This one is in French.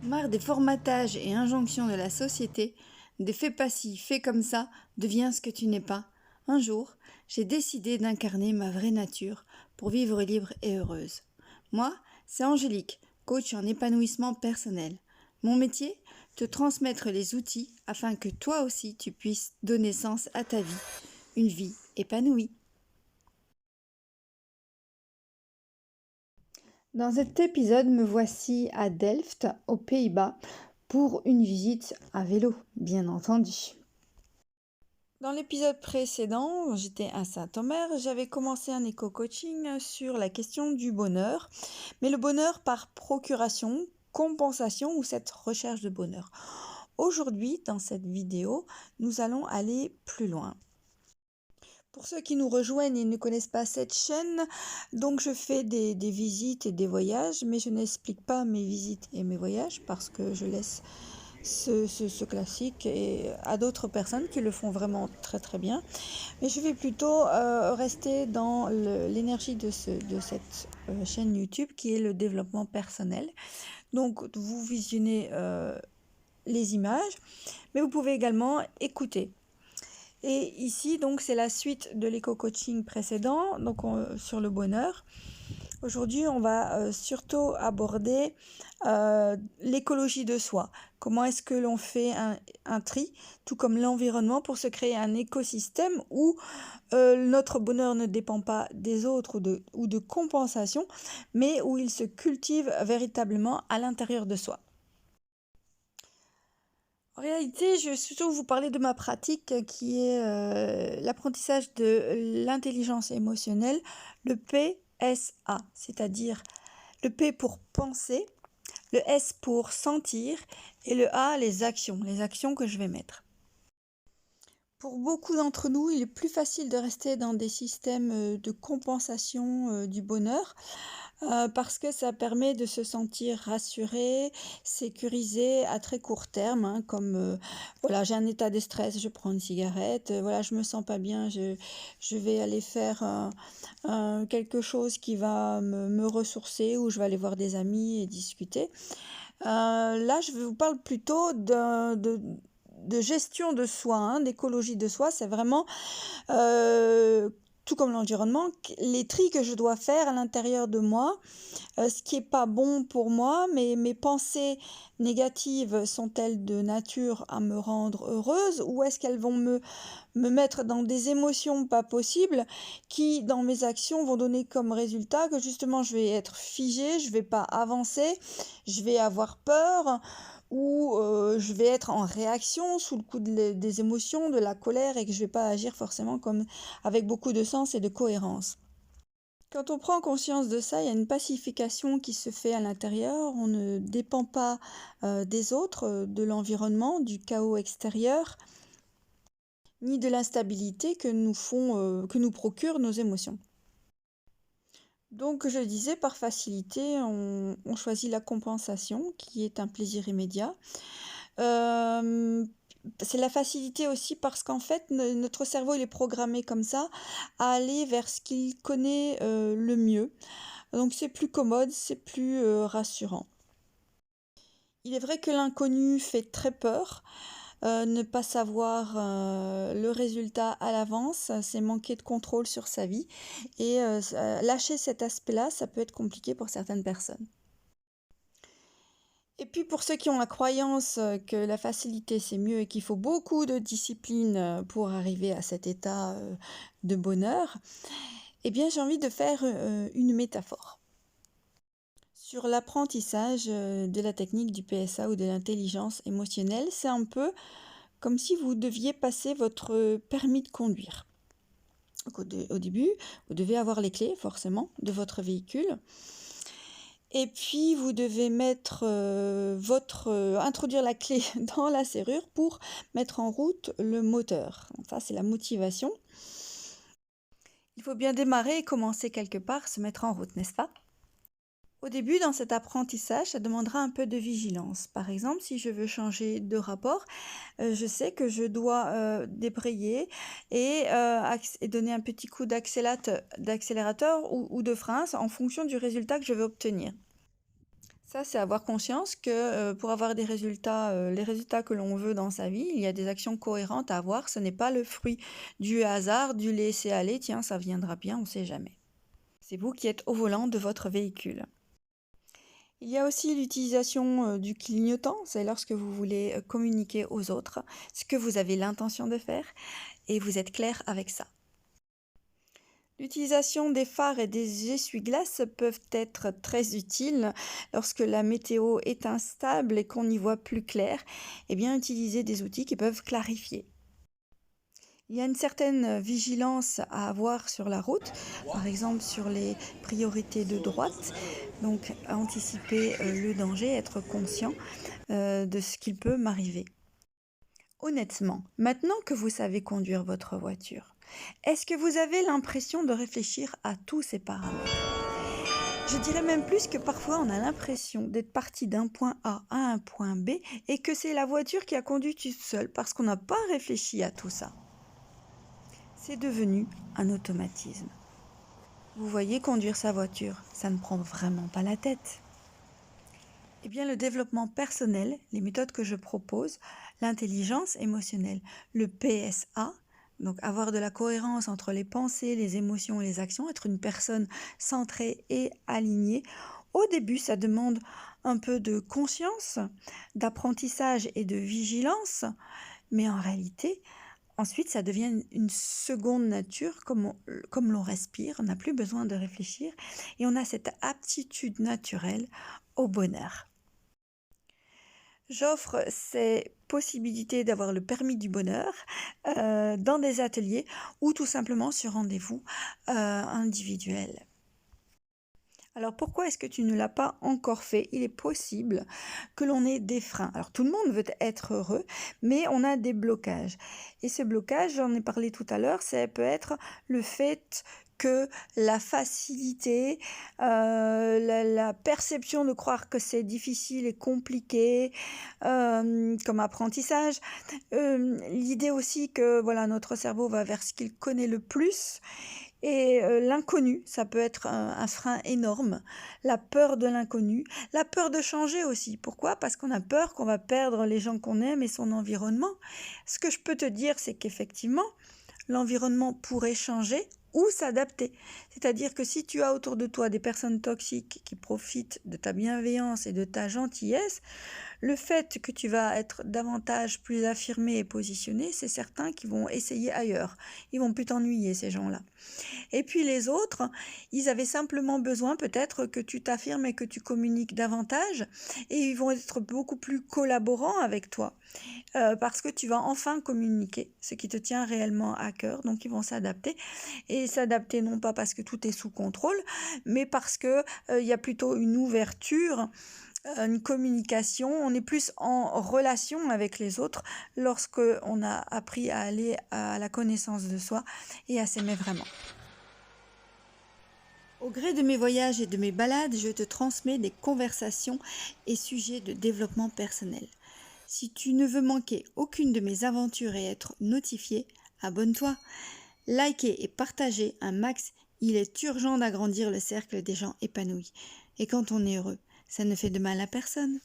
Marre des formatages et injonctions de la société, des fais pas ci, fais comme ça, deviens ce que tu n'es pas. Un jour, j'ai décidé d'incarner ma vraie nature pour vivre libre et heureuse. Moi, c'est Angélique, coach en épanouissement personnel. Mon métier, te transmettre les outils afin que toi aussi tu puisses donner sens à ta vie, une vie épanouie. Dans cet épisode, me voici à Delft, aux Pays-Bas, pour une visite à vélo, bien entendu. Dans l'épisode précédent, j'étais à Saint-Omer, j'avais commencé un éco-coaching sur la question du bonheur, mais le bonheur par procuration, compensation ou cette recherche de bonheur. Aujourd'hui, dans cette vidéo, nous allons aller plus loin. Pour ceux qui nous rejoignent et ne connaissent pas cette chaîne, donc je fais des visites et des voyages, mais je n'explique pas mes visites et mes voyages parce que je laisse ce classique et à d'autres personnes qui le font vraiment très très bien. Mais je vais plutôt rester dans l'énergie de cette chaîne YouTube qui est le développement personnel. Donc vous visionnez les images, mais vous pouvez également écouter. Et ici, donc, c'est la suite de l'éco-coaching précédent, donc sur le bonheur. Aujourd'hui, on va surtout aborder l'écologie de soi. Comment est-ce que l'on fait un tri, tout comme l'environnement, pour se créer un écosystème où notre bonheur ne dépend pas des autres ou de compensation, mais où il se cultive véritablement à l'intérieur de soi. En réalité, je vais surtout vous parler de ma pratique qui est l'apprentissage de l'intelligence émotionnelle, le PSA, c'est-à-dire le P pour penser, le S pour sentir et le A, les actions que je vais mettre. Pour beaucoup d'entre nous, il est plus facile de rester dans des systèmes de compensation du bonheur parce que ça permet de se sentir rassuré, sécurisé à très court terme, hein, comme voilà, j'ai un état de stress, je prends une cigarette, voilà, je me sens pas bien, je vais aller faire quelque chose qui va me ressourcer ou je vais aller voir des amis et discuter. Là, je vous parle plutôt de gestion de soi, hein, d'écologie de soi. C'est vraiment, tout comme l'environnement, les tris que je dois faire à l'intérieur de moi, ce qui est pas bon pour moi, mais mes pensées négatives sont-elles de nature à me rendre heureuse ou est-ce qu'elles vont me mettre dans des émotions pas possibles qui, dans mes actions, vont donner comme résultat que justement je vais être figée, je vais pas avancer, je vais avoir peur ou je vais être en réaction sous le coup des émotions, de la colère et que je vais pas agir forcément comme avec beaucoup de sens et de cohérence. Quand on prend conscience de ça, il y a une pacification qui se fait à l'intérieur. On ne dépend pas des autres, de l'environnement, du chaos extérieur, ni de l'instabilité que nous procurent nos émotions. Donc, je disais, par facilité, on choisit la compensation, qui est un plaisir immédiat. C'est la facilité aussi parce qu'en fait, notre cerveau, il est programmé comme ça, à aller vers ce qu'il connaît le mieux. Donc, c'est plus commode, c'est plus rassurant. Il est vrai que l'inconnu fait très peur. Ne pas savoir le résultat à l'avance, c'est manquer de contrôle sur sa vie. Et lâcher cet aspect-là, ça peut être compliqué pour certaines personnes. Et puis pour ceux qui ont la croyance que la facilité c'est mieux et qu'il faut beaucoup de discipline pour arriver à cet état de bonheur, eh bien j'ai envie de faire une métaphore sur l'apprentissage de la technique du PSA ou de l'intelligence émotionnelle. C'est un peu comme si vous deviez passer votre permis de conduire. Au début, vous devez avoir les clés forcément de votre véhicule. Et puis vous devez mettre introduire la clé dans la serrure pour mettre en route le moteur. Ça, c'est la motivation. Il faut bien démarrer et commencer quelque part, se mettre en route, n'est-ce pas? Au début, dans cet apprentissage, ça demandera un peu de vigilance. Par exemple, si je veux changer de rapport, je sais que je dois débrayer et donner un petit coup d'accélérateur ou de frein en fonction du résultat que je veux obtenir. Ça, c'est avoir conscience que pour avoir des résultats, les résultats que l'on veut dans sa vie, il y a des actions cohérentes à avoir. Ce n'est pas le fruit du hasard, du laisser aller. Tiens, ça viendra bien, on ne sait jamais. C'est vous qui êtes au volant de votre véhicule. Il y a aussi l'utilisation du clignotant. C'est lorsque vous voulez communiquer aux autres ce que vous avez l'intention de faire et vous êtes clair avec ça. L'utilisation des phares et des essuie-glaces peuvent être très utiles lorsque la météo est instable et qu'on n'y voit plus clair. Eh bien, utiliser des outils qui peuvent clarifier. Il y a une certaine vigilance à avoir sur la route, par exemple sur les priorités de droite. Donc, anticiper le danger, être conscient de ce qu'il peut m'arriver. Honnêtement, maintenant que vous savez conduire votre voiture, est-ce que vous avez l'impression de réfléchir à tous ces paramètres? Je dirais même plus que parfois on a l'impression d'être parti d'un point A à un point B et que c'est la voiture qui a conduit toute seule parce qu'on n'a pas réfléchi à tout ça. C'est devenu un automatisme. Vous voyez, conduire sa voiture, ça ne prend vraiment pas la tête. Eh bien, le développement personnel, les méthodes que je propose, l'intelligence émotionnelle, le PSA, donc avoir de la cohérence entre les pensées, les émotions et les actions, être une personne centrée et alignée. Au début, ça demande un peu de conscience, d'apprentissage et de vigilance, mais en réalité, ensuite, ça devient une seconde nature, comme l'on respire, on n'a plus besoin de réfléchir et on a cette aptitude naturelle au bonheur. J'offre ces possibilités d'avoir le permis du bonheur dans des ateliers ou tout simplement sur rendez-vous individuel. Alors pourquoi est-ce que tu ne l'as pas encore fait? Il est possible que l'on ait des freins. Alors tout le monde veut être heureux, mais on a des blocages. Et ce blocage, j'en ai parlé tout à l'heure, ça peut être le fait que la facilité, la perception de croire que c'est difficile et compliqué comme apprentissage, l'idée aussi que voilà, notre cerveau va vers ce qu'il connaît le plus. Et l'inconnu, ça peut être un frein énorme. La peur de l'inconnu, la peur de changer aussi. Pourquoi? Parce qu'on a peur qu'on va perdre les gens qu'on aime et son environnement. Ce que je peux te dire, c'est qu'effectivement, l'environnement pourrait changer ou s'adapter. C'est-à-dire que si tu as autour de toi des personnes toxiques qui profitent de ta bienveillance et de ta gentillesse, le fait que tu vas être davantage plus affirmé et positionné, c'est certain qu'ils vont essayer ailleurs. Ils vont plus t'ennuyer, ces gens-là. Et puis les autres, ils avaient simplement besoin peut-être que tu t'affirmes et que tu communiques davantage et ils vont être beaucoup plus collaborants avec toi parce que tu vas enfin communiquer ce qui te tient réellement à cœur. Donc ils vont s'adapter et s'adapter non pas parce que tout est sous contrôle, mais parce que il y a plutôt une ouverture, une communication, on est plus en relation avec les autres lorsque on a appris à aller à la connaissance de soi et à s'aimer vraiment. Au gré de mes voyages et de mes balades, je te transmets des conversations et sujets de développement personnel. Si tu ne veux manquer aucune de mes aventures et être notifié, abonne-toi. Likez et partagez un max, il est urgent d'agrandir le cercle des gens épanouis. Et quand on est heureux, ça ne fait de mal à personne.